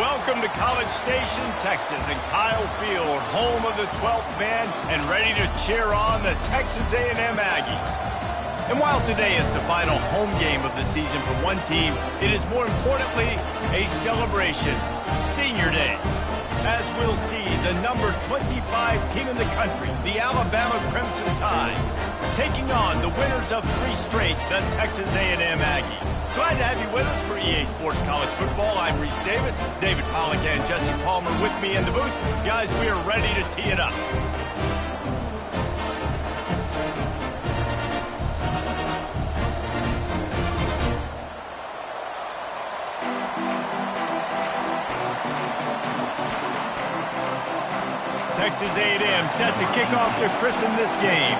Welcome to College Station, Texas, and Kyle Field, home of the 12th man, and ready to cheer on the Texas A&M Aggies. And while today is the final home game of the season for one team, it is more importantly a celebration, Senior Day. As we'll see, the number 25 team in the country, the Alabama Crimson Tide, taking on the winners of 3 straight, the Texas A&M Aggies. Glad to have you with us for EA Sports College Football. I'm Reese Davis, David Pollack and Jesse Palmer with me in the booth. Guys, we are ready to tee it up. Texas A&M set to kick off to christen this game.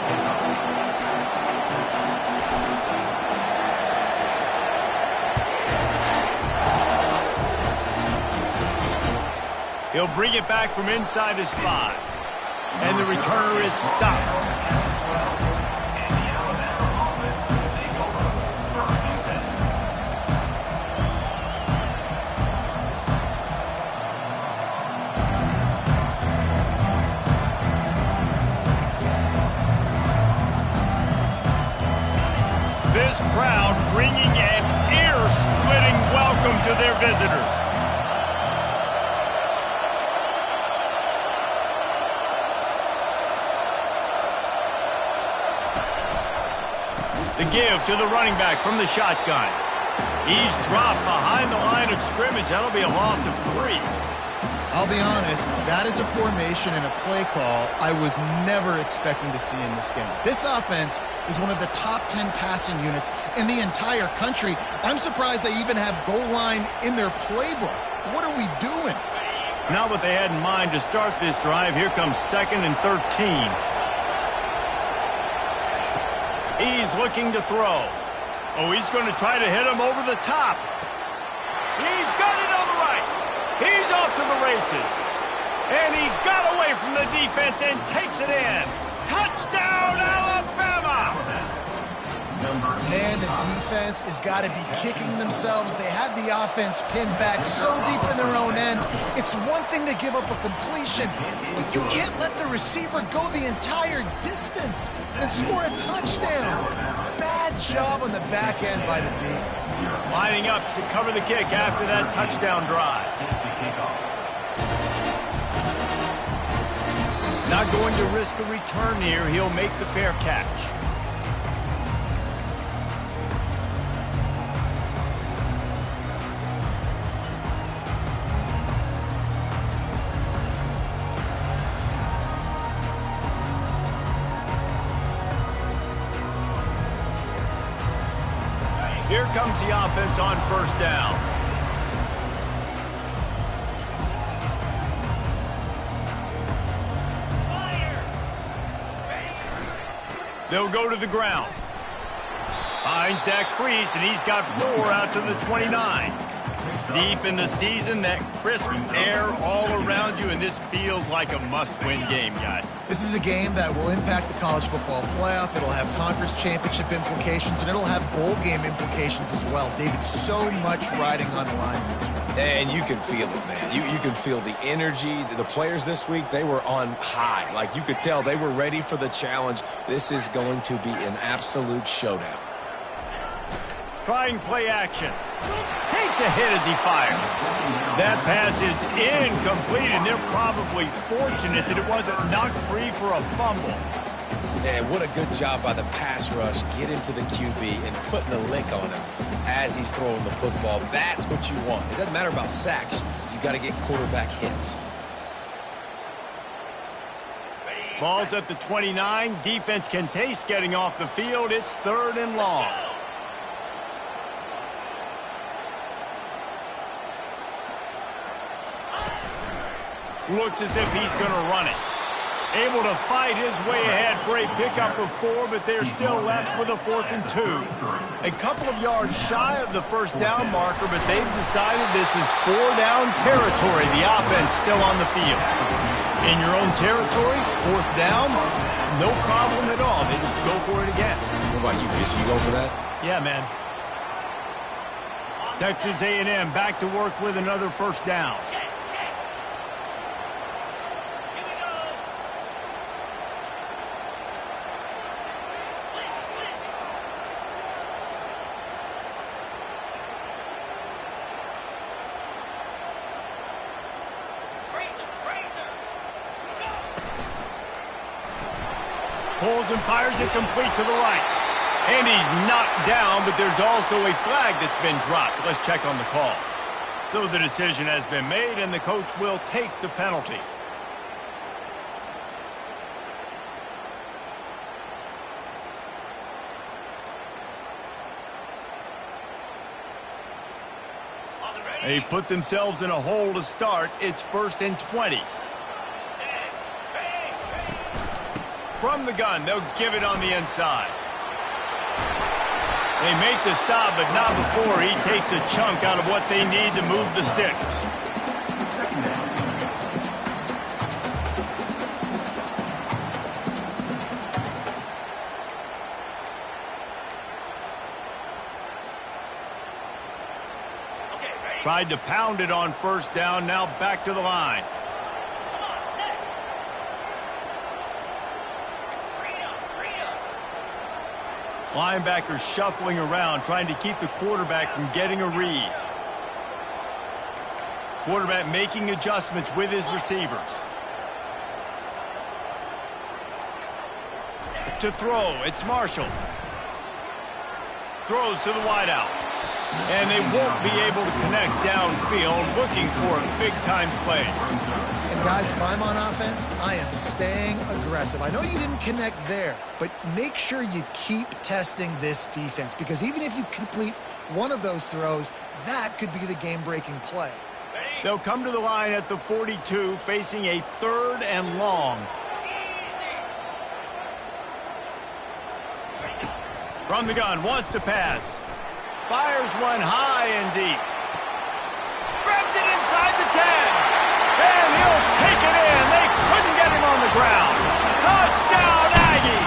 He'll bring it back from inside his 5. And the returner is stopped. This crowd bringing an ear-splitting welcome to their visitors. The give to the running back from the shotgun. He's dropped behind the line of scrimmage. That'll be a loss of 3. I'll be honest, that is a formation and a play call I was never expecting to see in this game. This offense is one of the top 10 passing units in the entire country. I'm surprised they even have goal line in their playbook. What are we doing? Not what they had in mind to start this drive. Here comes 2nd and 13. He's looking to throw. Oh, he's going to try to hit him over the top. He's got it on the right. He's off to the races. And he got away from the defense and takes it in. Touchdown, Alabama! Man, the defense has got to be kicking themselves. They had the offense pinned back so deep in their own end. It's one thing to give up a completion, but you can't let the receiver go the entire distance and score a touchdown. Bad job on the back end by the D. Lining up to cover the kick after that touchdown drive. Not going to risk a return here. He'll make the fair catch. Here comes the offense on 1st down. They'll go to the ground. Finds that crease, and he's got 4 out to the 29. Deep in the season, that crisp air all around you, and this feels like a must-win game, guys. This is a game that will impact the college football playoff. It'll have conference championship implications, and it'll have bowl game implications as well. David, so much riding on the line this week. And you can feel it, man. You can feel the energy. The players this week, they were on high. Like, you could tell they were ready for the challenge. This is going to be an absolute showdown. Trying play action. Takes a hit as he fires. That pass is incomplete, and they're probably fortunate that it wasn't knocked free for a fumble. And what a good job by the pass rush, getting to the QB and putting a lick on him as he's throwing the football. That's what you want. It doesn't matter about sacks. You got to get quarterback hits. Ball's at the 29. Defense can taste getting off the field. It's 3rd and long. Looks as if he's going to run it. Able to fight his way ahead for a pickup of 4, but they're still left with a 4th and 2. A couple of yards shy of the 1st down marker, but they've decided this is 4-down territory. The offense still on the field. In your own territory, 4th down, no problem at all. They just go for it again. What about you, Reese? You go for that? Yeah, man. Texas A&M back to work with another first down. Pulls and fires it complete to the right. And he's knocked down, but there's also a flag that's been dropped. Let's check on the call. So the decision has been made, and the coach will take the penalty. They put themselves in a hole to start. It's 1st and 20. From the gun, they'll give it on the inside. They make the stop, but not before he takes a chunk out of what they need to move the sticks. Tried to pound it on first down, now back to the line. Linebackers shuffling around, trying to keep the quarterback from getting a read. Quarterback making adjustments with his receivers. To throw, it's Marshall. Throws to the wideout. And they won't be able to connect downfield, looking for a big-time play. And guys, if I'm on offense, I am staying aggressive. I know you didn't connect there, but make sure you keep testing this defense, because even if you complete one of those throws, that could be the game-breaking play. They'll come to the line at the 42, facing a 3rd and long. From the gun, wants to pass. Fires one high and deep. Grabs it inside the 10. And he'll take it in. They couldn't get him on the ground. Touchdown, Aggie!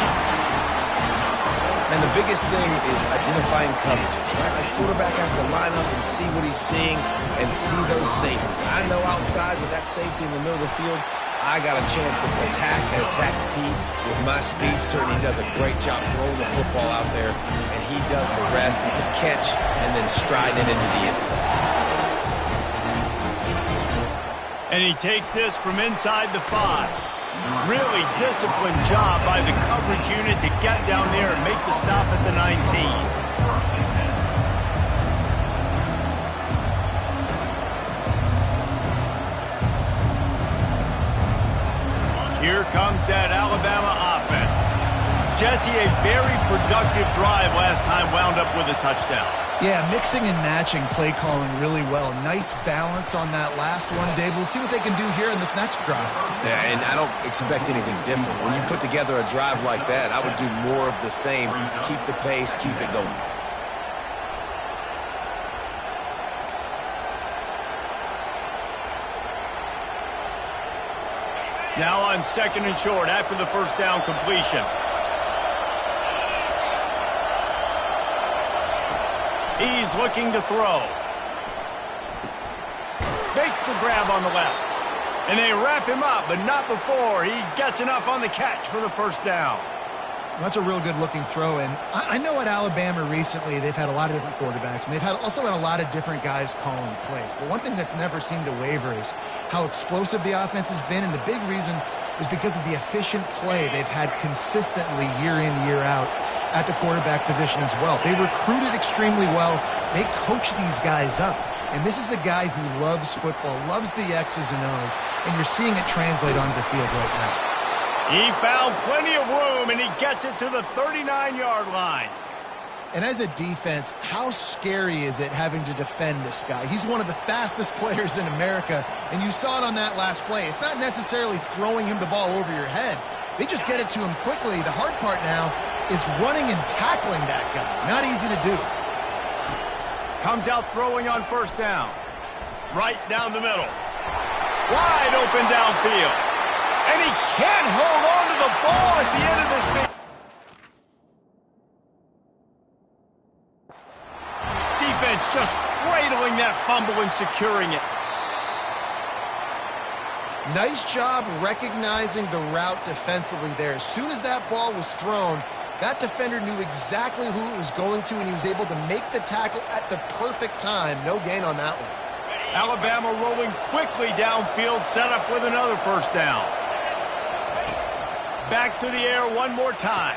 And the biggest thing is identifying coverages, right? Like, quarterback has to line up and see what he's seeing and see those safeties. I know outside with that safety in the middle of the field, I got a chance to attack and attack deep with my speedster, and he does a great job throwing the football out there, and he does the rest. He can catch and then stride it into the end zone. And he takes this from inside the 5. Really disciplined job by the coverage unit to get down there and make the stop at the 19. Here comes that Alabama offense. Jesse, a very productive drive last time, wound up with a touchdown. Yeah, mixing and matching play calling really well. Nice balance on that last one, Dave. We'll see what they can do here in this next drive. Yeah, and I don't expect anything different. When you put together a drive like that, I would do more of the same. Keep the pace, keep it going. Now on 2nd and short after the first down completion. He's looking to throw. Makes the grab on the left. And they wrap him up, but not before he gets enough on the catch for the first down. That's a real good-looking throw, and I know at Alabama recently they've had a lot of different quarterbacks, and they've also had a lot of different guys calling plays. But one thing that's never seemed to waver is how explosive the offense has been, and the big reason is because of the efficient play they've had consistently year in, year out at the quarterback position as well. They recruited extremely well. They coach these guys up. And this is a guy who loves football, loves the X's and O's, and you're seeing it translate onto the field right now. He found plenty of room, and he gets it to the 39-yard line. And as a defense, how scary is it having to defend this guy? He's one of the fastest players in America, and you saw it on that last play. It's not necessarily throwing him the ball over your head. They just get it to him quickly. The hard part now is running and tackling that guy. Not easy to do. Comes out throwing on first down. Right down the middle. Wide open downfield. And he can't hold on to the ball at the end of this thing. Defense just handling that fumble and securing it. Nice job recognizing the route defensively there. As soon as that ball was thrown, that defender knew exactly who it was going to, and he was able to make the tackle at the perfect time. No gain on that one. Alabama rolling quickly downfield, set up with another first down. Back to the air one more time.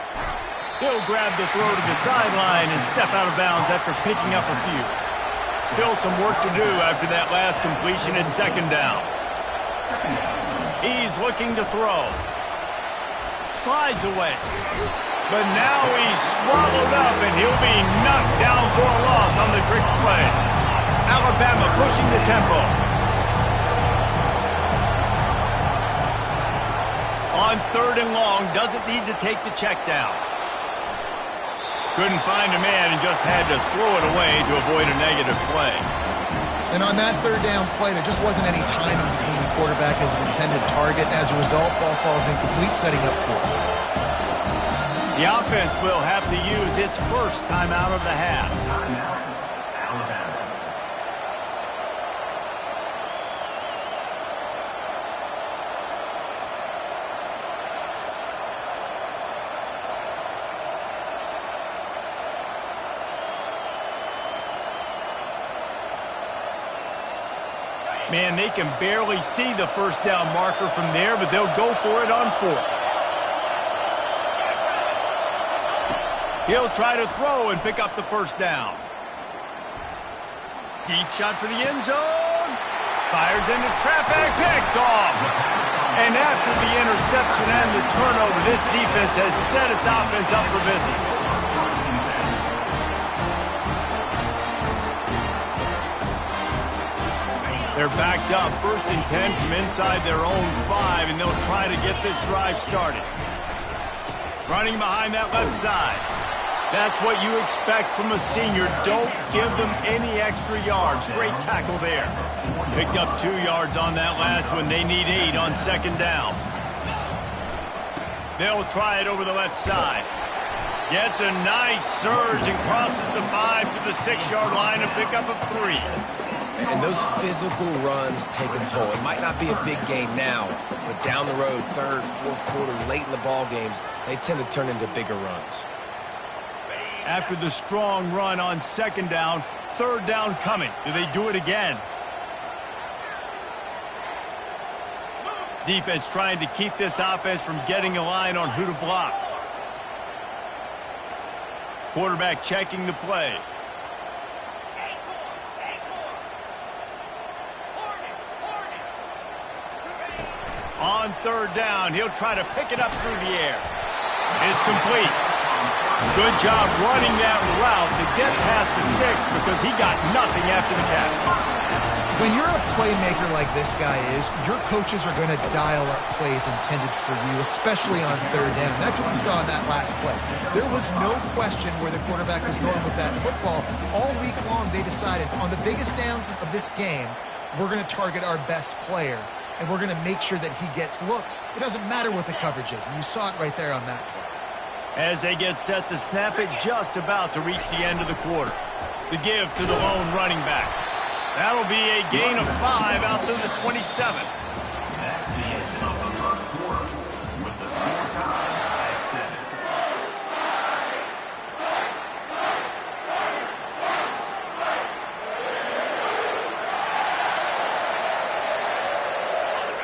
He'll grab the throw to the sideline and step out of bounds after picking up a few. Still some work to do after that last completion at second down. He's looking to throw. Slides away. But now he's swallowed up, and he'll be knocked down for a loss on the trick play. Alabama pushing the tempo. On third and long, doesn't need to take the check down. Couldn't find a man and just had to throw it away to avoid a negative play. And on that third down play, there just wasn't any timing between the quarterback and his intended target. As a result, ball falls incomplete, setting up fourth. The offense will have to use its first timeout of the half. Man, they can barely see the first down marker from there, but they'll go for it on fourth. He'll try to throw and pick up the first down. Deep shot for the end zone. Fires into traffic, picked off. And after the interception and the turnover, this defense has set its offense up for business. They're backed up, 1st and 10 from inside their own 5, and they'll try to get this drive started. Running behind that left side. That's what you expect from a senior. Don't give them any extra yards. Great tackle there. Picked up 2 yards on that last one. They need 8 on second down. They'll try it over the left side. Gets a nice surge and crosses the 5 to the 6-yard line, a pickup of 3. And those physical runs take a toll. It might not be a big gain now, but down the road, 3rd, 4th quarter, late in the ball games, they tend to turn into bigger runs. After the strong run on second down, 3rd down coming. Do they do it again? Defense trying to keep this offense from getting a line on who to block. Quarterback checking the play. On 3rd down, he'll try to pick it up through the air. It's complete. Good job running that route to get past the sticks because he got nothing after the catch. When you're a playmaker like this guy is, your coaches are going to dial up plays intended for you, especially on 3rd down. That's what we saw in that last play. There was no question where the quarterback was going with that football. All week long, they decided on the biggest downs of this game, we're going to target our best player, and we're going to make sure that he gets looks. It doesn't matter what the coverage is, and you saw it right there on that play. As they get set to snap it, just about to reach the end of the quarter. The give to the lone running back. That'll be a gain of 5 out to the 27.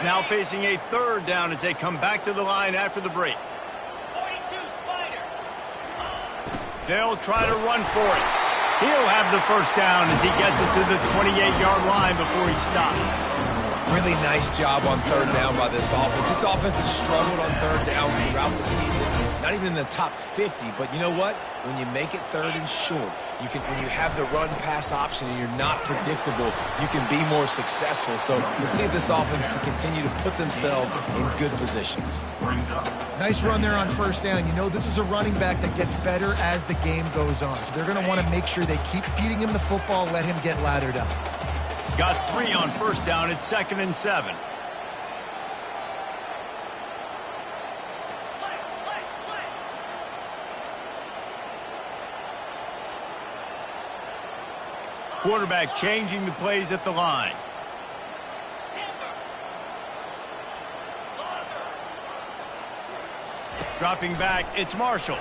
Now facing a 3rd down as they come back to the line after the break. They'll try to run for it. He'll have the first down as he gets it to the 28-yard line before he stops. Really nice job on 3rd down by this offense. This offense has struggled on 3rd downs throughout the season. Not even in the top 50, but you know what? When you make it 3rd and short, when you have the run-pass option and you're not predictable, you can be more successful. So let's see if this offense can continue to put themselves in good positions. Nice run there on 1st down. You know this is a running back that gets better as the game goes on. So they're going to want to make sure they keep feeding him the football, let him get lathered up. Got 3 on 1st down at 2nd and 7. Quarterback changing the plays at the line. Dropping back, it's Marshall.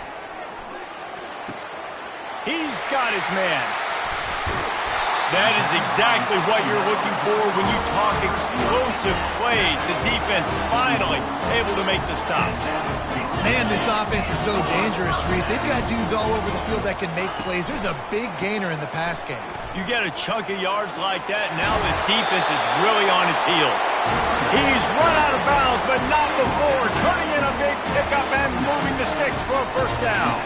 He's got his man. That is exactly what you're looking for when you talk explosive plays. The defense finally able to make the stop. Man, this offense is so dangerous, Reese. They've got dudes all over the field that can make plays. There's a big gainer in the pass game. You get a chunk of yards like that, now the defense is really on its heels. He's run out of bounds, but not before. Turning in a big pickup and moving the sticks for a first down.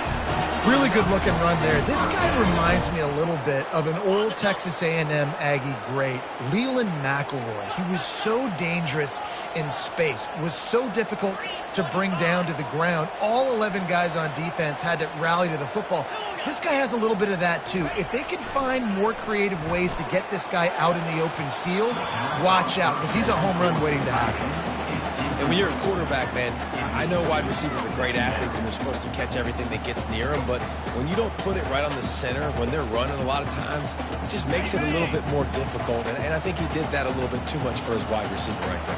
Really good-looking run there. This guy reminds me a little bit of an old Texas A&M Aggie great, Leland McElroy. He was so dangerous in space, was so difficult to bring down to the ground. All 11 guys on defense had to rally to the football. This guy has a little bit of that, too. If they can find more creative ways to get this guy out in the open field, watch out, because he's a home run waiting to happen. And when you're a quarterback, man, I know wide receivers are great athletes and they're supposed to catch everything that gets near them, but when you don't put it right on the center, when they're running a lot of times, it just makes it a little bit more difficult. And I think he did that a little bit too much for his wide receiver right there.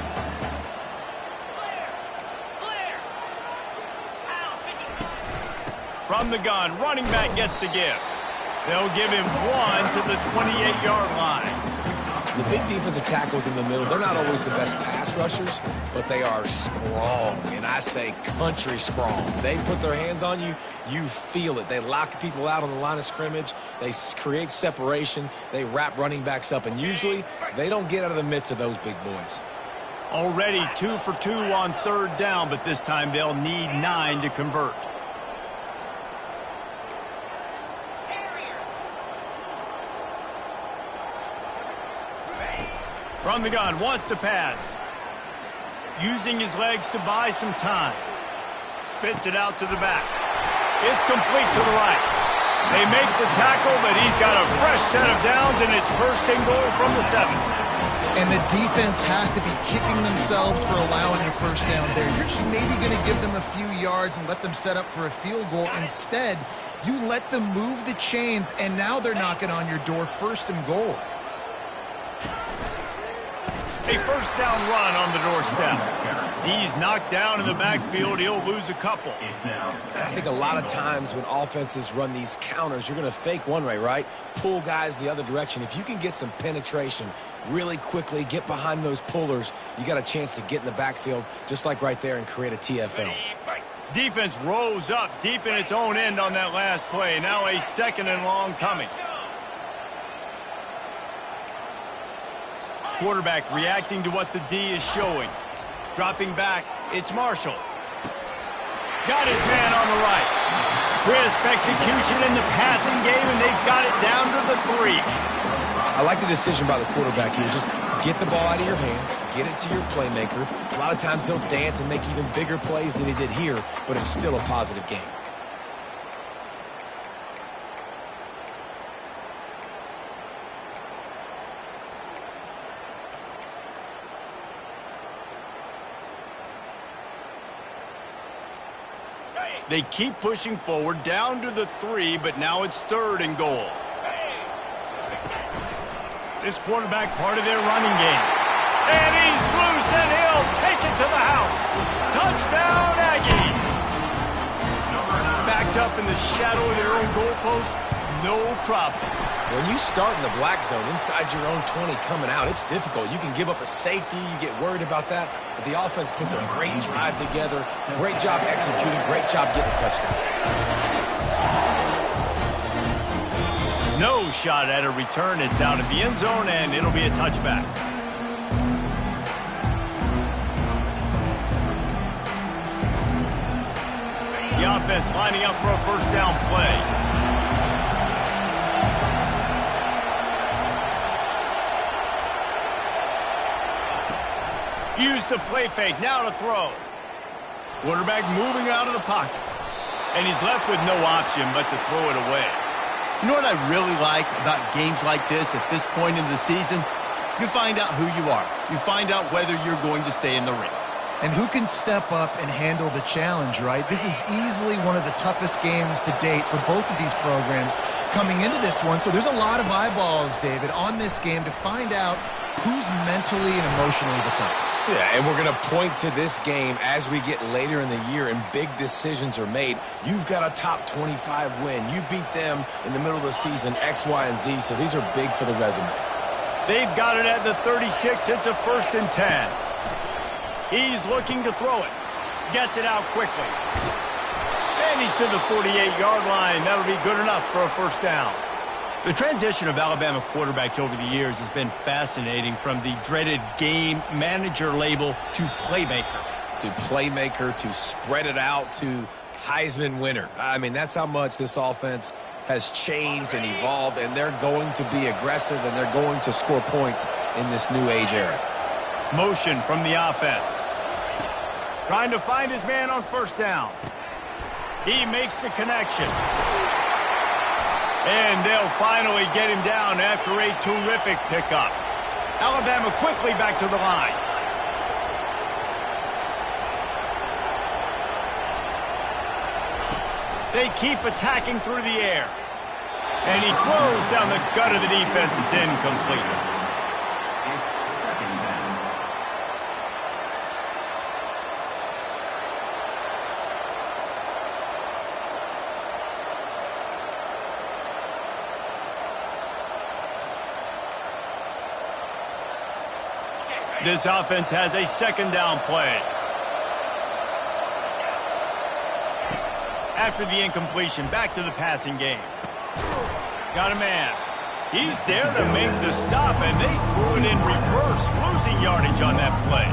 From the gun, running back gets to give. They'll give him one to the 28-yard line. The big defensive tackles in the middle, they're not always the best pass rushers, but they are strong, and I say country strong. They put their hands on you, you feel it. They lock people out on the line of scrimmage. They create separation. They wrap running backs up, and usually they don't get out of the midst of those big boys. Already 2 for 2 on third down, but this time they'll need 9 to convert. From the gun, wants to pass. Using his legs to buy some time. Spits it out to the back. It's complete to the right. They make the tackle, but he's got a fresh set of downs, and it's first and goal from the 7. And the defense has to be kicking themselves for allowing a first down there. You're just maybe going to give them a few yards and let them set up for a field goal. Instead, you let them move the chains, and now they're knocking on your door, first and goal. A first down run on the doorstep. He's knocked down in the backfield. He'll lose a couple. I think a lot of times when offenses run these counters, you're going to fake one way, right? Pull guys the other direction. If you can get some penetration really quickly, get behind those pullers, you got a chance to get in the backfield, just like right there, and create a TFL. Defense rose up deep in its own end on that last play. Now a second and long coming. Quarterback reacting to what the D is showing. Dropping back, it's Marshall. Got his man on the right. Crisp execution in the passing game, and they've got it down to the 3. I like the decision by the quarterback here. Just get the ball out of your hands, get it to your playmaker. A lot of times he'll dance and make even bigger plays than he did here, but it's still a positive game. They keep pushing forward, down to the 3, but now it's third and goal. This quarterback part of their running game. And he's loose, and he'll take it to the house. Touchdown, Aggies! Backed up in the shadow of their own goalpost, no problem. When you start in the black zone inside your own 20 coming out, it's difficult. You can give up a safety. You get worried about that. But the offense puts a great drive together. Great job executing. Great job getting a touchdown. No shot at a return. It's out of the end zone, and it'll be a touchback. The offense lining up for a first down play. Use the play fake, now to throw. Quarterback moving out of the pocket. And he's left with no option but to throw it away. You know what I really like about games like this at this point in the season? You find out who you are. You find out whether you're going to stay in the race. And who can step up and handle the challenge, right? This is easily one of the toughest games to date for both of these programs coming into this one. So there's a lot of eyeballs, David, on this game to find out who's mentally and emotionally the toughest. Yeah, and we're going to point to this game as we get later in the year and big decisions are made. You've got a top 25 win. You beat them in the middle of the season, X, Y, and Z, so these are big for the resume. They've got it at the 36. It's a 1st and 10. He's looking to throw it. Gets it out quickly. And he's to the 48-yard line. That'll be good enough for a 1st down. The transition of Alabama quarterbacks over the years has been fascinating, from the dreaded game manager label to playmaker. To spread it out to Heisman winner. I mean, that's how much this offense has changed and evolved, and they're going to be aggressive and they're going to score points in this new age era. Motion from the offense. Trying to find his man on 1st down. He makes the connection. And they'll finally get him down after a terrific pickup. Alabama quickly back to the line. They keep attacking through the air. And he throws down the gut of the defense. It's incomplete. This offense has a 2nd down play. After the incompletion, back to the passing game. Got a man. He's there to make the stop, and they threw it in reverse, losing yardage on that play.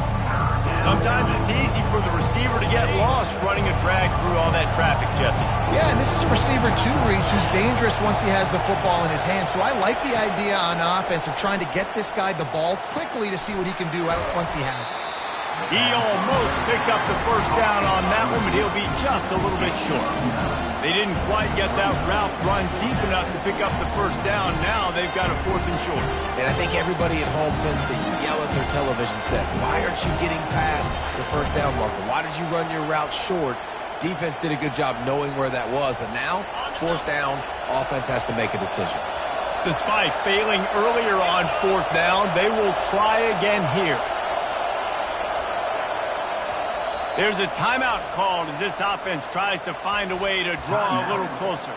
Sometimes it's easy for the receiver to get lost running a drag through all that traffic, Jesse. Yeah, and this is a receiver too, Reese, who's dangerous once he has the football in his hands. So I like the idea on offense of trying to get this guy the ball quickly to see what he can do once he has it. He almost picked up the 1st down on that one, but he'll be just a little bit short. They didn't quite get that route run deep enough to pick up the 1st down. Now they've got a 4th and short. And I think everybody at home tends to yell at their television set, why aren't you getting past the 1st down marker? Why did you run your route short? Defense did a good job knowing where that was, but now, 4th down, offense has to make a decision. Despite failing earlier on 4th down, they will try again here. There's a timeout called as this offense tries to find a way to draw a little closer.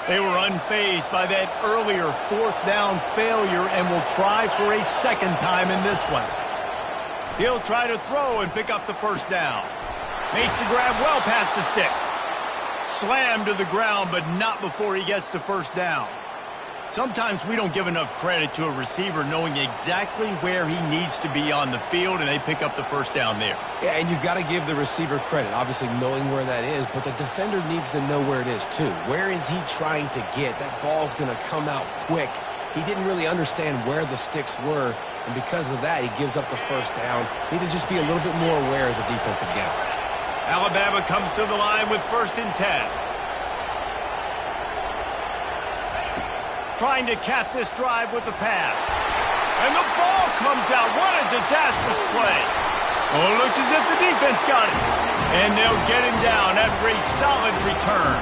They were unfazed by that earlier 4th down failure and will try for a 2nd time in this one. He'll try to throw and pick up the 1st down. Makes the grab well past the sticks. Slammed to the ground, but not before he gets the 1st down. Sometimes we don't give enough credit to a receiver knowing exactly where he needs to be on the field, and they pick up the 1st down there. Yeah, and you've got to give the receiver credit, obviously knowing where that is, but the defender needs to know where it is too. Where is he trying to get? That ball's going to come out quick. He didn't really understand where the sticks were, and because of that, he gives up the 1st down. Need to just be a little bit more aware as a defensive guy. Alabama comes to the line with 1st and 10. Trying to cap this drive with the pass. And the ball comes out. What a disastrous play. Oh, it looks as if the defense got it. And they'll get him down after a solid return.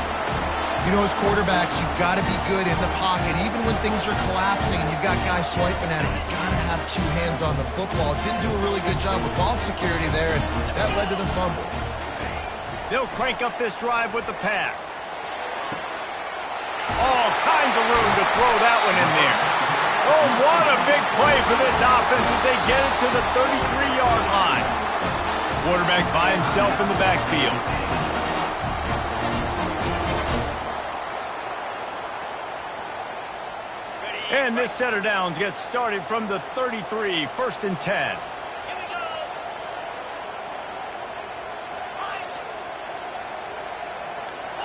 You know, as quarterbacks, you've got to be good in the pocket. Even when things are collapsing and you've got guys swiping at it, you've got to have 2 hands on the football. Didn't do a really good job with ball security there, and that led to the fumble. They'll crank up this drive with the pass. All kinds of room to throw that one in there. Oh, what a big play for this offense as they get it to the 33-yard line. Quarterback by himself in the backfield. And this set of downs gets started from the 33, 1st and 10.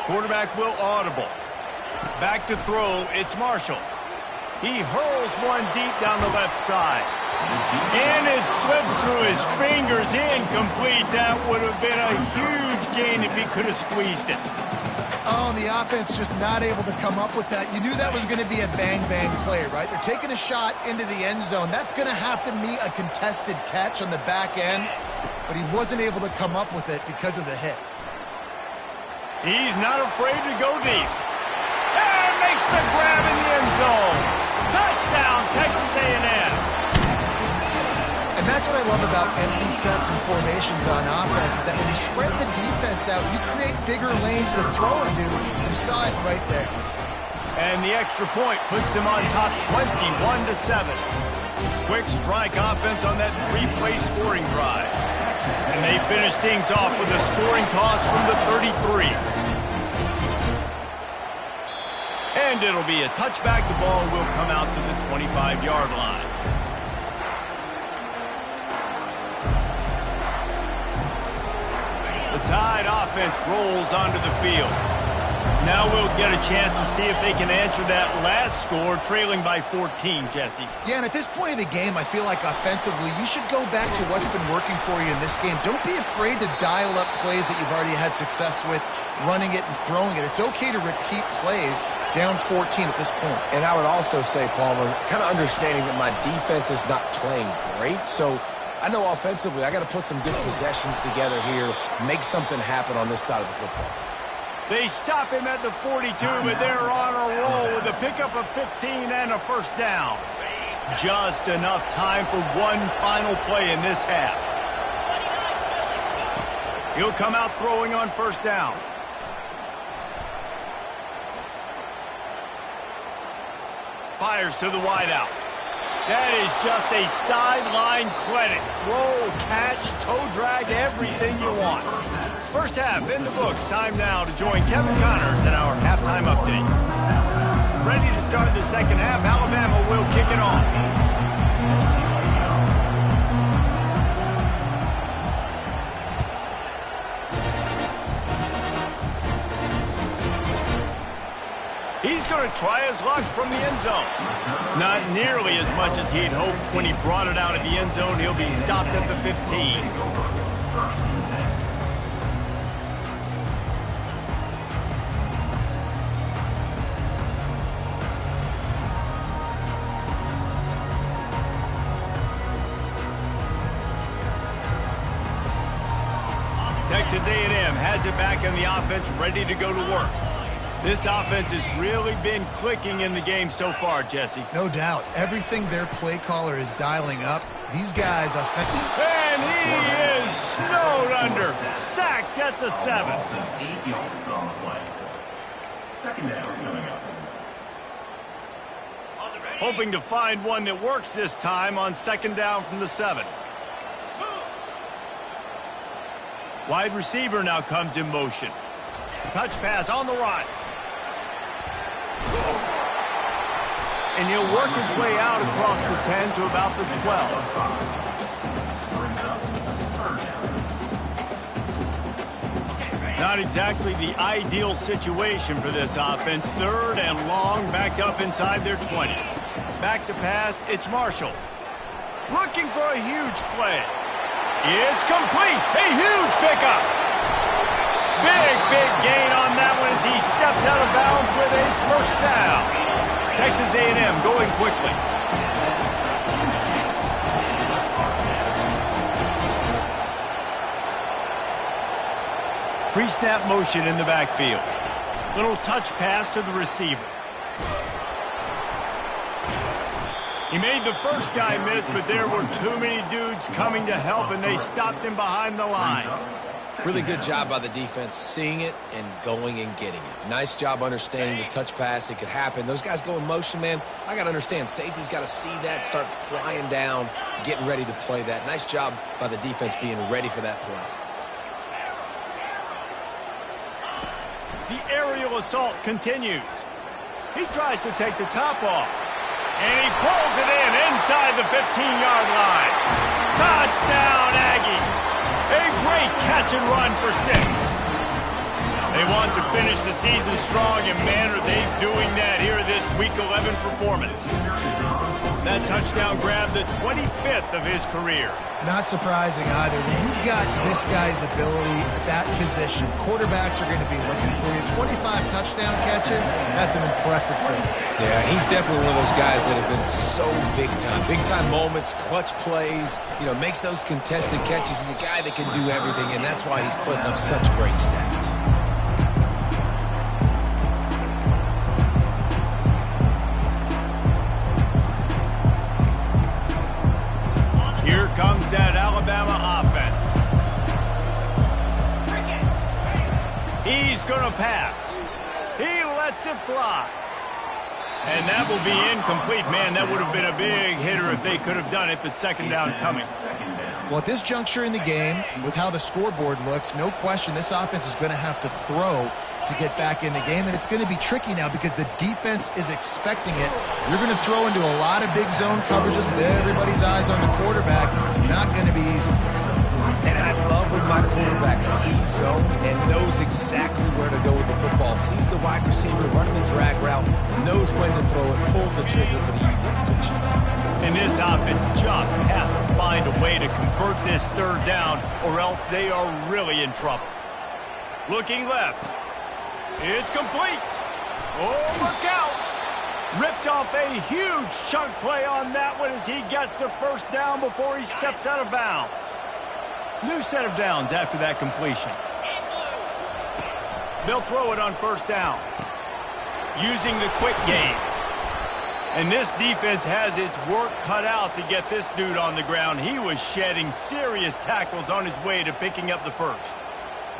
Quarterback will audible. Back to throw, it's Marshall. He hurls one deep down the left side. And it slips through his fingers, incomplete. That would have been a huge gain if he could have squeezed it. Oh, the offense just not able to come up with that. You knew that was going to be a bang-bang play, right? They're taking a shot into the end zone. That's going to have to meet a contested catch on the back end, but he wasn't able to come up with it because of the hit. He's not afraid to go deep. And makes the grab in the end zone. Touchdown, Texas A&M. And that's what I love about empty sets and formations on offense, is that when you spread the defense out, you create bigger lanes to throw into. You saw it right there. And the extra point puts them on top 21-7. Quick strike offense on that three-play scoring drive. And they finish things off with a scoring toss from the 33. And it'll be a touchback. The ball will come out to the 25-yard line. The Tide offense rolls onto the field. Now we'll get a chance to see if they can answer that last score, trailing by 14, Jesse. Yeah, and at this point of the game, I feel like offensively, you should go back to what's been working for you in this game. Don't be afraid to dial up plays that you've already had success with, running it and throwing it. It's okay to repeat plays down 14 at this point. And I would also say, Palmer, kind of understanding that my defense is not playing great, so I know offensively I got to put some good possessions together here, make something happen on this side of the football. They stop him at the 42, but they're on a roll with a pickup of 15 and a first down. Just enough time for one final play in this half. He'll come out throwing on first down. Fires to the wideout. That is just a sideline clinic. Throw, catch, toe drag, everything you want. First half in the books. Time now to join Kevin Connors in our halftime update. Ready to start the second half. Alabama will kick it off. He's going to try his luck from the end zone. Not nearly as much as he'd hoped when he brought it out of the end zone. He'll be stopped at the 15. Texas A&M has it back in the offense, ready to go to work. This offense has really been clicking in the game so far, Jesse. No doubt. Everything their play caller is dialing up, these guys offensively. And he is snowed under. Sacked at the 7. 8 yards on the play. Second down coming up. Hoping to find one that works this time on second down from the 7. Wide receiver now comes in motion. Touch pass on the run. And he'll work his way out across the 10 to about the 12. Not exactly the ideal situation for this offense. Third and long, backed up inside their 20. Back to pass, it's Marshall. Looking for a huge play. It's complete. A huge pickup. Big gain on that one as he steps out of bounds with a first down. Texas A&M going quickly. Pre-snap motion in the backfield. Little touch pass to the receiver. He made the first guy miss, but there were too many dudes coming to help, and they stopped him behind the line. Really good job by the defense, seeing it and going and getting it. Nice job understanding the touch pass. It could happen. Those guys go in motion, man. I got to understand, safety's got to see that, start flying down, getting ready to play that. Nice job by the defense being ready for that play. The aerial assault continues. He tries to take the top off. And he pulls it in inside the 15-yard line. Touchdown, Aggie. A great catch and run for 6. They want to finish the season strong, and man, are they doing that here in this Week 11 performance. That touchdown grabbed the 25th of his career. Not surprising either. When you've got this guy's ability at that position, quarterbacks are going to be looking for you. 25 touchdown catches, that's an impressive feat. Yeah, he's definitely one of those guys that have been so big time. Big time moments, clutch plays, makes those contested catches. He's a guy that can do everything, and that's why he's putting up such great stats. Here comes that Alabama offense. He's going to pass. He lets it fly. And that will be incomplete. Man, that would have been a big hitter if they could have done it, but second down coming. Well, at this juncture in the game, with how the scoreboard looks, no question this offense is going to have to throw to get back in the game, and it's going to be tricky now because the defense is expecting it. You're going to throw into a lot of big zone coverages with everybody's eyes on the quarterback. Not going to be easy. And I love when my quarterback sees zone and knows exactly where to go with the football. Sees the wide receiver running the drag route, knows when to throw it, pulls the trigger for the easy completion. And this offense just has to find a way to convert this third down, or else they are really in trouble. Looking left. It's complete. Oh, look out. Ripped off a huge chunk play on that one as he gets the first down before he steps out of bounds. New set of downs after that completion. They'll throw it on first down. Using the quick game. And this defense has its work cut out to get this dude on the ground. He was shedding serious tackles on his way to picking up the first.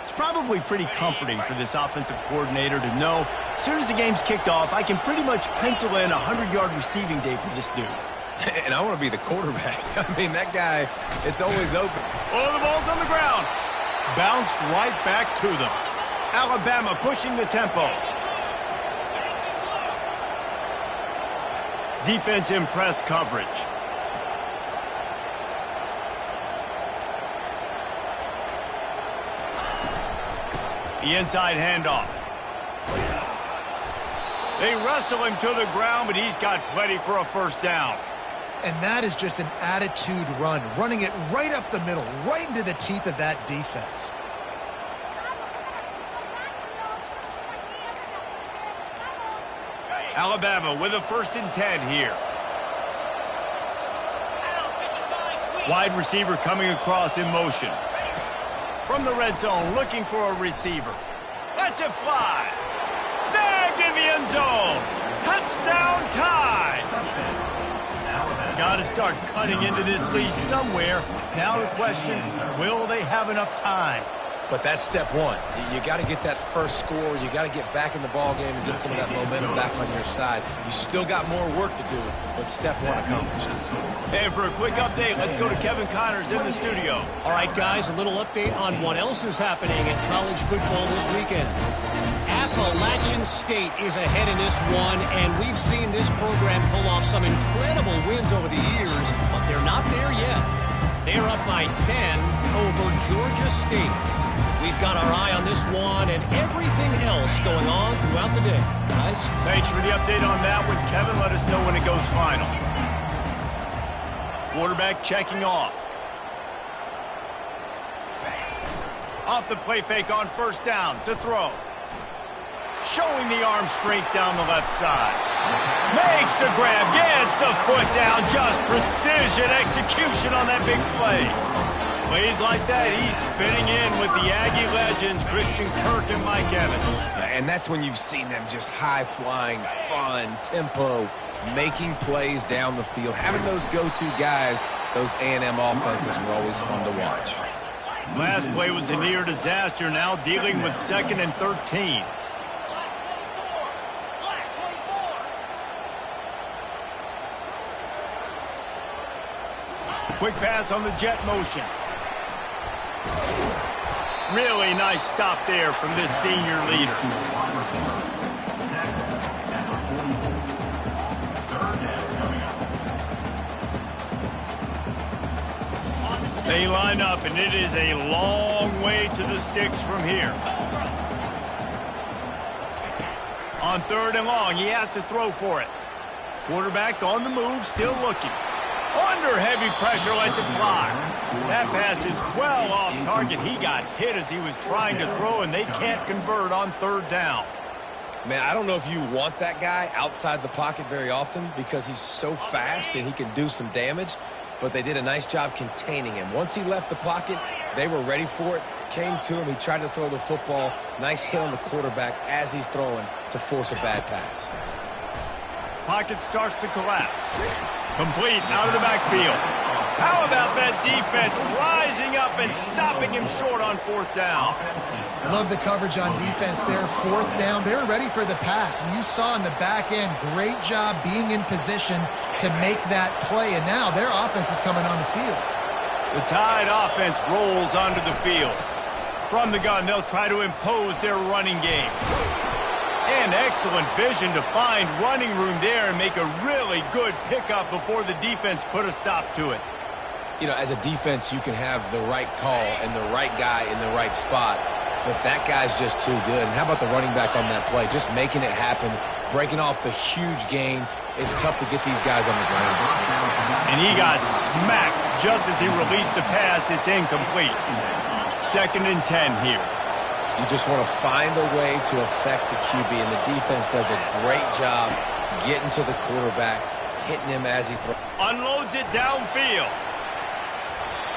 It's probably pretty comforting for this offensive coordinator to know as soon as the game's kicked off, I can pretty much pencil in a 100-yard receiving day for this dude. And I want to be the quarterback. I mean, that guy, it's always open. Oh, the ball's on the ground. Bounced right back to them. Alabama pushing the tempo. Defense in press coverage. The inside handoff. They wrestle him to the ground, but he's got plenty for a first down. And that is just an attitude run, running it right up the middle, right into the teeth of that defense. Alabama with a 1st and 10 here. Wide receiver coming across in motion. From the red zone, looking for a receiver. Lets it fly. Snagged in the end zone. Touchdown tie. Got to start cutting into this lead somewhere. Now the question, will they have enough time? But that's step one. You got to get that first score. You got to get back in the ball game and get some of that momentum back on your side. You still got more work to do, but step one accomplished. And for a quick update, let's go to Kevin Connors in the studio. All right, guys, a little update on what else is happening in college football this weekend. Appalachian State is ahead in this one, and we've seen this program pull off some incredible wins over the years, but they're not there yet. They're up by 10 over Georgia State. We've got our eye on this one and everything else going on throughout the day. Guys? Thanks for the update on that one, Kevin. Let us know when it goes final. Quarterback checking off. Off the play fake on first down to throw. Showing the arm strength down the left side. Makes the grab, gets the foot down. Just precision execution on that big play. Plays like that, he's fitting in with the Aggie legends, Christian Kirk and Mike Evans. And that's when you've seen them just high-flying, fun, tempo, making plays down the field. Having those go-to guys, those A&M offenses were always fun to watch. Last play was a near disaster, now dealing with 2nd and 13. Quick pass on the jet motion. Really nice stop there from this senior leader. They line up, and it is a long way to the sticks from here. On 3rd and long, he has to throw for it. Quarterback on the move, still looking. Under heavy pressure, lets it fly. That pass is well off target. He got hit as he was trying to throw, and they can't convert on 3rd down. Man, I don't know if you want that guy outside the pocket very often because he's so fast and he can do some damage, but they did a nice job containing him. Once he left the pocket, they were ready for it, came to him, he tried to throw the football. Nice hit on the quarterback as he's throwing to force a bad pass. Pocket starts to collapse. Complete out of the backfield. How about that defense rising up and stopping him short on 4th down? Love the coverage on defense there. 4th down, they were ready for the pass. And you saw in the back end, great job being in position to make that play. And now their offense is coming on the field. The Tide offense rolls onto the field. From the gun, they'll try to impose their running game. And excellent vision to find running room there and make a really good pickup before the defense put a stop to it. You know, as a defense, you can have the right call and the right guy in the right spot, but that guy's just too good. And how about the running back on that play? Just making it happen, breaking off the huge gain. It's tough to get these guys on the ground. And he got smacked just as he released the pass. It's incomplete. 2nd and 10 here. You just want to find a way to affect the QB, and the defense does a great job getting to the quarterback, hitting him as he throws. Unloads it downfield.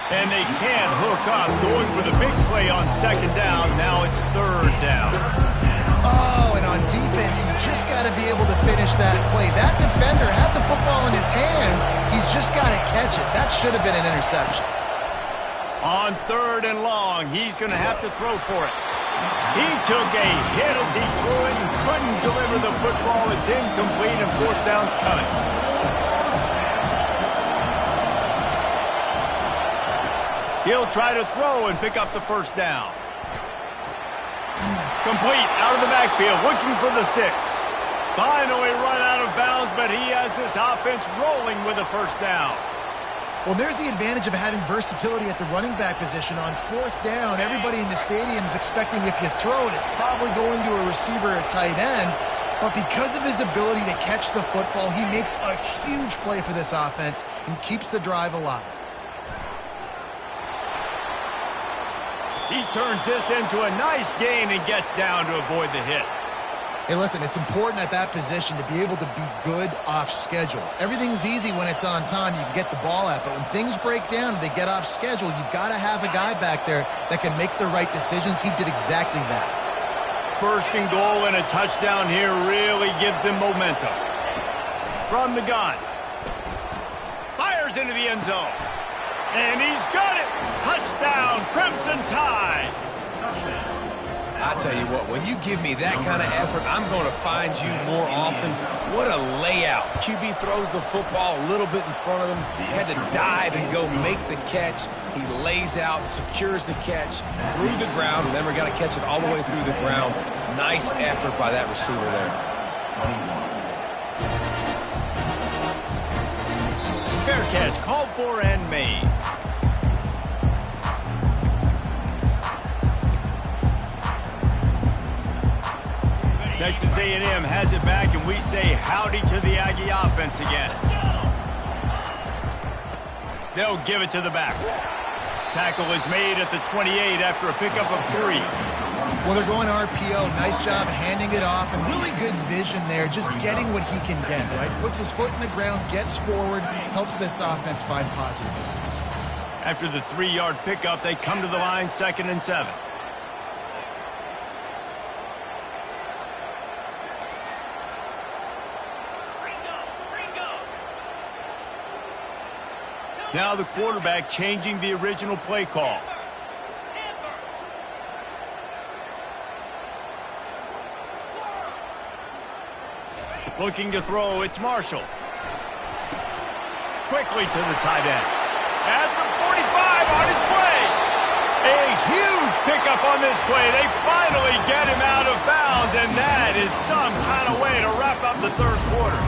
And they can't hook up, going for the big play on 2nd down. Now it's 3rd down. Oh, and on defense, you just got to be able to finish that play. That defender had the football in his hands. He's just got to catch it. That should have been an interception. On 3rd and long, he's going to have to throw for it. He took a hit as he threw it and couldn't deliver the football. It's incomplete, and 4th down's coming. He'll try to throw and pick up the 1st down. Complete out of the backfield, looking for the sticks. Finally run out of bounds, but he has this offense rolling with a 1st down. Well, there's the advantage of having versatility at the running back position. On 4th down, everybody in the stadium is expecting if you throw it, it's probably going to a receiver or tight end. But because of his ability to catch the football, he makes a huge play for this offense and keeps the drive alive. He turns this into a nice gain and gets down to avoid the hit. Hey, listen, it's important at that position to be able to be good off schedule. Everything's easy when it's on time. You can get the ball out, but when things break down and they get off schedule, you've got to have a guy back there that can make the right decisions. He did exactly that. 1st and goal and a touchdown here really gives them momentum. From the gun. Fires into the end zone. And he's got it. Touchdown, Crimson Tide. I tell you what, when you give me that kind of effort, I'm going to find you more often. What a layout. QB throws the football a little bit in front of him. He had to dive and go make the catch. He lays out, secures the catch through the ground. Remember, got to catch it all the way through the ground. Nice effort by that receiver there. Fair catch, called for and made. Texas A&M has it back, and we say howdy to the Aggie offense again. They'll give it to the back. Tackle is made at the 28 after a pickup of 3. Well, they're going RPO. Nice job handing it off, and really good vision there, just getting what he can get, right? Puts his foot in the ground, gets forward, helps this offense find positive points. After the 3-yard pickup, they come to the line, 2nd and 7. Now the quarterback changing the original play call. Looking to throw, it's Marshall. Quickly to the tight end. At the 45, on its way. A huge pickup on this play. They finally get him out of bounds, and that is some kind of way to wrap up the 3rd quarter.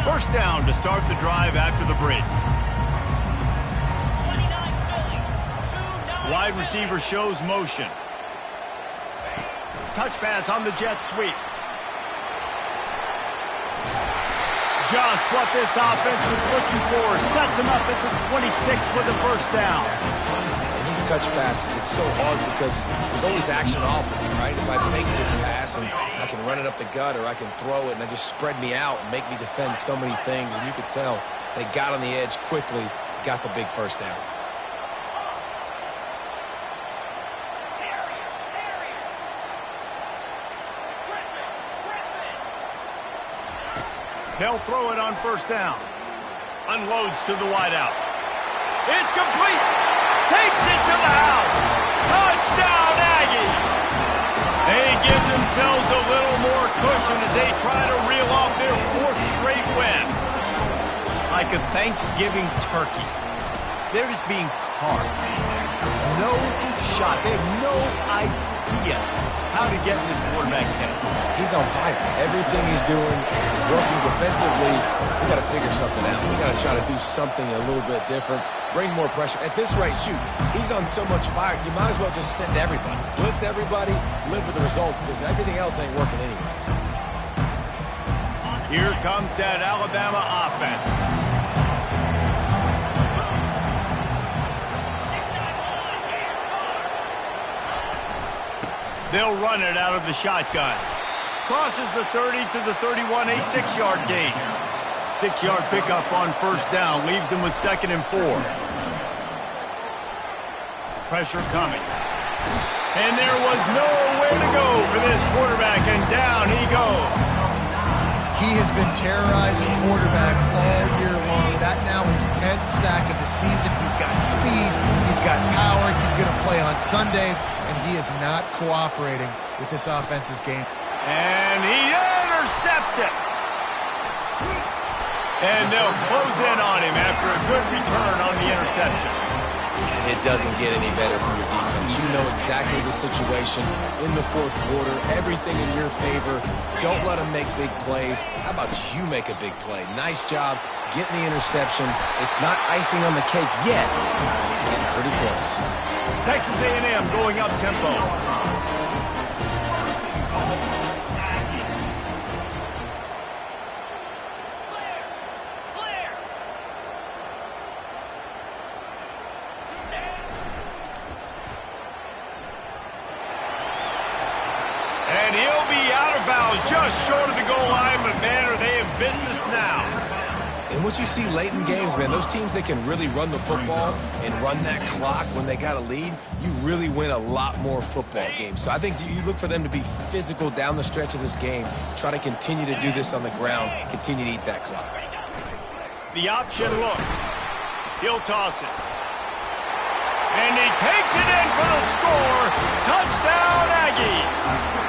First down to start the drive after the break. Wide receiver shows motion. Touch pass on the jet sweep. Just what this offense was looking for. Sets him up at the 26 with a first down. And these touch passes, it's so hard because there's always action off of them, right? If I fake this pass and I can run it up the gut or I can throw it and they just spread me out and make me defend so many things. And you could tell they got on the edge quickly, got the big first down. They'll throw it on first down. Unloads to the wideout. It's complete. Takes it to the house. Touchdown, Aggie. They give themselves a little more cushion as they try to reel off their fourth straight win. Like a Thanksgiving turkey. They're just being carved. No shot. They have no idea how to get in this quarterback's head. He's on fire. Everything he's doing is working defensively. We got to figure something out. We got to try to do something a little bit different. Bring more pressure. At this rate, shoot, he's on so much fire, you might as well just send everybody. Blitz everybody, live with the results, because everything else ain't working anyways. Here comes that Alabama offense. They'll run it out of the shotgun. Crosses the 30 to the 31, a 6-yard gain. 6-yard pickup on first down. Leaves them with 2nd and 4. Pressure coming. And there was nowhere to go for this quarterback, and down he goes. He has been terrorizing quarterbacks all year long. That now his 10th sack of the season. He's got speed. He's got power. He's going to play on Sundays, and he is not cooperating with this offense's game. And he intercepts it. And they'll close in on him after a good return on the interception. It doesn't get any better from your defense. You know exactly the situation in the fourth quarter. Everything in your favor. Don't let them make big plays. How about you make a big play? Nice job getting the interception. It's not icing on the cake yet. It's getting pretty close. Texas A&M going up tempo. And he'll be out of bounds just short of the goal line, but man, are they in business now. And what you see late in games, man, those teams that can really run the football and run that clock when they got a lead, you really win a lot more football games. So I think you look for them to be physical down the stretch of this game, try to continue to do this on the ground, continue to eat that clock. The option look. He'll toss it. And he takes it in for the score. Touchdown, Aggies.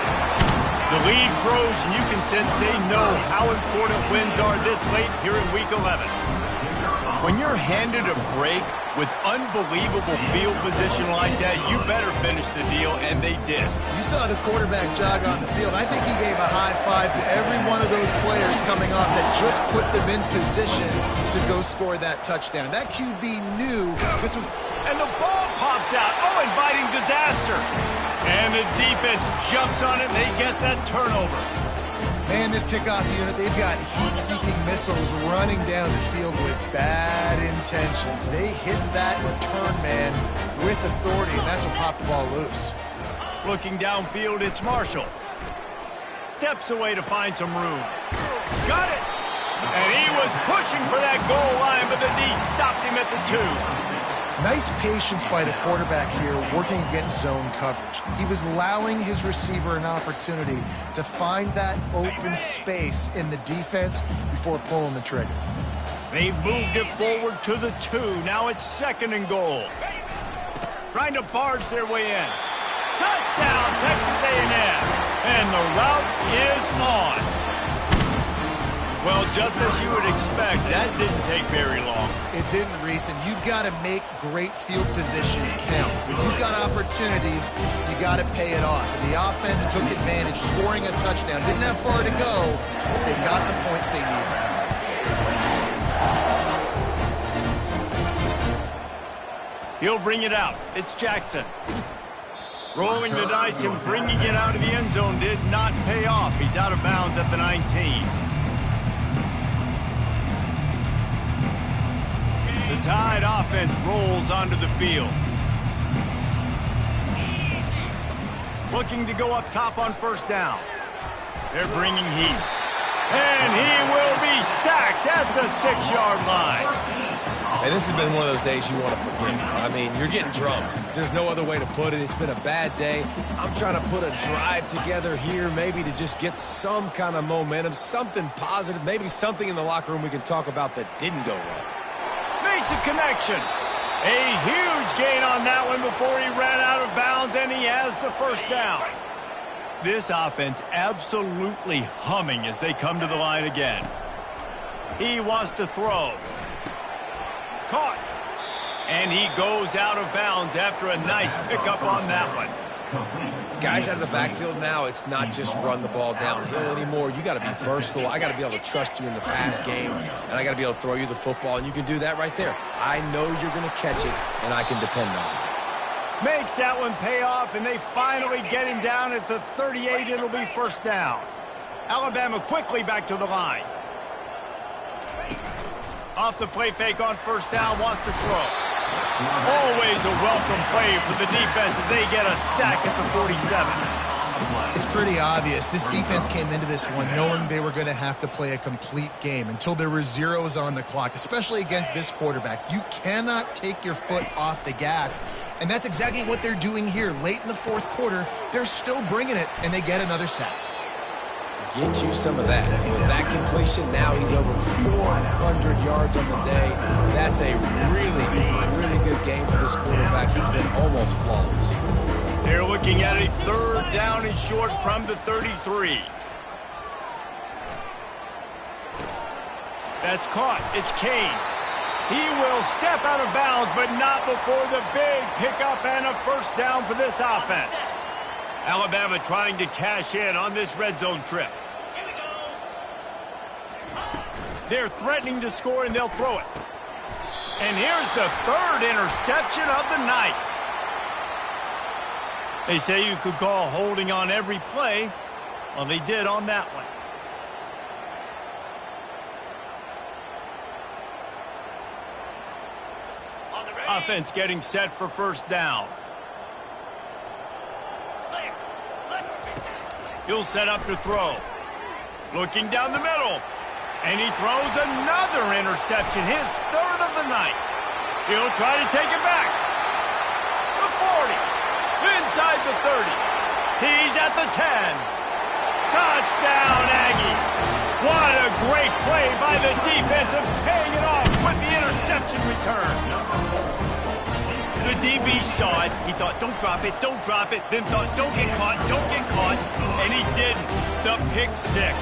The lead grows, and you can sense they know how important wins are this late here in Week 11. When you're handed a break with unbelievable field position like that, you better finish the deal, and they did. You saw the quarterback jog on the field. I think he gave a high five to every one of those players coming off that just put them in position to go score that touchdown. That QB knew this was... And the ball pops out. Oh, inviting disaster. And the defense jumps on it, and they get that turnover. Man, this kickoff unit, they've got heat-seeking missiles running down the field with bad intentions. They hit that return man with authority, and that's what popped the ball loose. Looking downfield, it's Marshall. Steps away to find some room. Got it! And he was pushing for that goal line, but the D stopped him at the 2. Nice patience by the quarterback here, working against zone coverage. He was allowing his receiver an opportunity to find that open space in the defense before pulling the trigger. They've moved it forward to the 2. Now it's 2nd and goal. Trying to barge their way in. Touchdown, Texas A&M. And the route is on. Well, just as you would expect, that didn't take very long. It didn't, Reese, and you've got to make great field position count. When you've got opportunities, you got to pay it off. And the offense took advantage, scoring a touchdown. Didn't have far to go, but they got the points they needed. He'll bring it out. It's Jackson. Rolling the dice and bringing it out of the end zone did not pay off. He's out of bounds at the 19. The Tide offense rolls onto the field. Looking to go up top on first down. They're bringing heat. And he will be sacked at the 6-yard line. Hey, this has been one of those days you want to forget. I mean, you're getting drunk. There's no other way to put it. It's been a bad day. I'm trying to put a drive together here, maybe to just get some kind of momentum, something positive, maybe something in the locker room we can talk about that didn't go wrong. Makes a connection. A huge gain on that one before he ran out of bounds, and he has the first down. This offense absolutely humming as they come to the line again. He wants to throw. Caught. And he goes out of bounds after a nice pickup on that one. Guys out of the backfield now, it's not just run the ball downhill anymore. You got to be versatile. I got to be able to trust you in the pass game, and I got to be able to throw you the football, and you can do that right there. I know you're going to catch it, and I can depend on it. Makes that one pay off, and they finally get him down at the 38. It'll be first down. Alabama quickly back to the line. Off the play fake on first down, wants to throw. Always a welcome play for the defense as they get a sack at the 47. It's pretty obvious. This defense came into this one knowing they were going to have to play a complete game until there were zeros on the clock, especially against this quarterback. You cannot take your foot off the gas, and that's exactly what they're doing here. Late in the fourth quarter, they're still bringing it, and they get another sack. Get you some of that. With that completion, now he's over 400 yards on the day. That's a really, really good game for this quarterback. He's been almost flawless. They're looking at a third down and short from the 33. That's caught. It's Kane. He will step out of bounds, but not before the big pickup and a first down for this offense. Alabama trying to cash in on this red zone trip. They're threatening to score, and they'll throw it. And here's the third interception of the night. They say you could call holding on every play. Well, they did on that one. Offense getting set for first down. He'll set up to throw. Looking down the middle. And he throws another interception, his third of the night. He'll try to take it back. The 40. Inside the 30. He's at the 10. Touchdown, Aggie. What a great play by the defense of paying it off with the interception return. The DB saw it. He thought, don't drop it, don't drop it. Then thought, don't get caught, don't get caught. And he didn't. The pick six.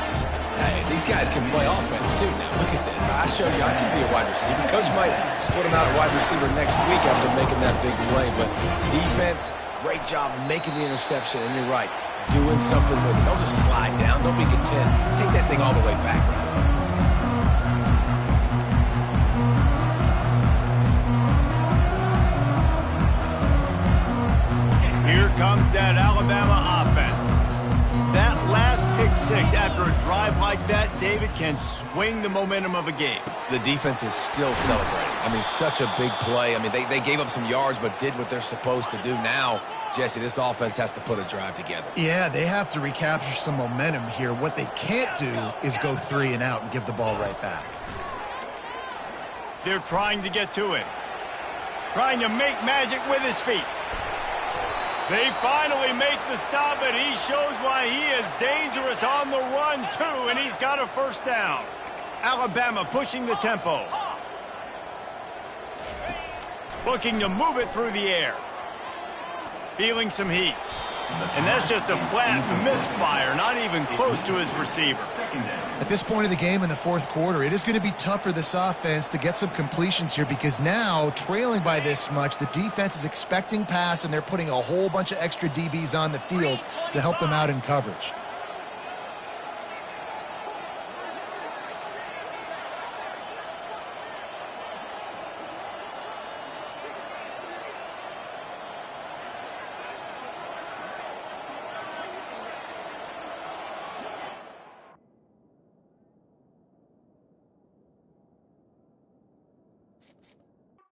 Hey, these guys can play offense, too, now. Look at this. I showed you I can be a wide receiver. Coach might split him out at wide receiver next week after making that big play. But defense, great job making the interception. And you're right, doing something with it. Don't just slide down. Don't be content. Take that thing all the way back. Here comes that Alabama offense. That last pick six after a drive like that, David, can swing the momentum of a game. The defense is still celebrating. I mean, such a big play. I mean, they gave up some yards but did what they're supposed to do. Now, Jesse, this offense has to put a drive together. Yeah, they have to recapture some momentum here. What they can't do is go 3 and out and give the ball right back. They're trying to get to it. Trying to make magic with his feet. They finally make the stop, but he shows why he is dangerous on the run, too, and he's got a first down. Alabama pushing the tempo. Looking to move it through the air. Feeling some heat. And that's just a flat misfire, not even close to his receiver. At this point of the game in the fourth quarter, it is going to be tough for this offense to get some completions here because now, trailing by this much, the defense is expecting pass, and they're putting a whole bunch of extra DBs on the field to help them out in coverage.